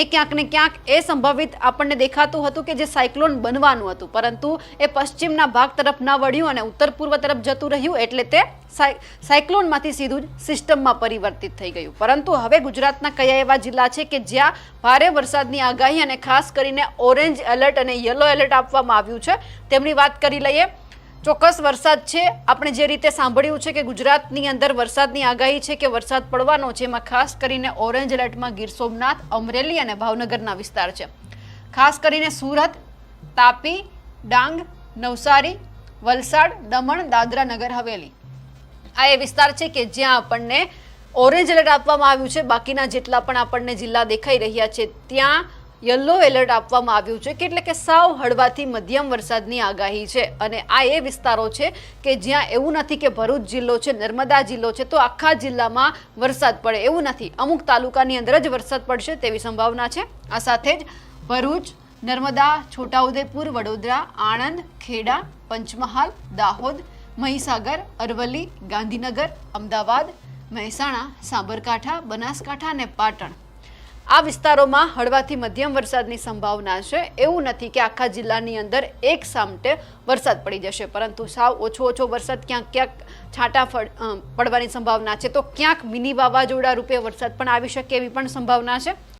એ ક્યાંક ને ક્યાંક એ સંભવિત આપણને દેખાતું હતું કે જે સાયક્લોન બનવાનું હતું, પરંતુ એ પશ્ચિમના ભાગ તરફ ના વળ્યું અને ઉત્તર પૂર્વ તરફ જતું રહ્યું, એટલે તે સાયક્લોનમાંથી સીધું જ સિસ્ટમમાં પરિવર્તિત થઈ ગયું. પરંતુ હવે ગુજરાતના કયા એવા જિલ્લા છે કે જ્યાં ભારે વરસાદની આગાહી અને ખાસ કરીને ઓરેન્જ એલર્ટ અને યલો એલર્ટ આપવામાં આવ્યું છે, તેમની વાત કરી લઈએ. ચોક્કસ વરસાદ છે. આપણે જે રીતે સાંભળ્યું છે કે ગુજરાતની અંદર વરસાદની આગાહી છે કે વરસાદ પડવાનો છે, એમાં ખાસ કરીને ઓરેન્જ એલર્ટમાં ગીર સોમનાથ, અમરેલી અને ભાવનગરના વિસ્તાર છે. ખાસ કરીને સુરત, તાપી, ડાંગ, નવસારી, વલસાડ, દમણ, દાદરા નગર હવેલી, આ એ વિસ્તાર છે કે જ્યાં આપણને ઓરેન્જ એલર્ટ આપવામાં આવ્યું છે. બાકીના જેટલા પણ આપણને જિલ્લા દેખાઈ રહ્યા છે ત્યાં યલો એલર્ટ આપવામાં આવ્યું છે, એટલે કે સાવ હળવાથી મધ્યમ વરસાદની આગાહી છે. અને આ એ વિસ્તારો છે કે જ્યાં એવું નથી કે ભરૂચ જિલ્લો છે, નર્મદા જિલ્લો છે તો આખા જિલ્લામાં વરસાદ પડે એવું નથી. અમુક તાલુકાની અંદર જ વરસાદ પડશે તેવી સંભાવના છે. આ સાથે જ ભરૂચ, નર્મદા, છોટાઉદેપુર, વડોદરા, આણંદ, ખેડા, પંચમહાલ, દાહોદ, મહીસાગર, અરવલ્લી, ગાંધીનગર, અમદાવાદ, મહેસાણા, સાબરકાંઠા, બનાસકાંઠા અને પાટણ, આ વિસ્તારોમાં હળવાથી મધ્યમ વરસાદની સંભાવના છે. એવું નથી કે આખા જિલ્લાની અંદર એક સામટે વરસાદ પડી જશે, પરંતુ સાવ ઓછો વરસાદ ક્યાંક ક્યાંક છાંટા પડવાની સંભાવના છે, તો ક્યાંક મિની વાવાઝોડા રૂપે વરસાદ પણ આવી શકે એવી પણ સંભાવના છે.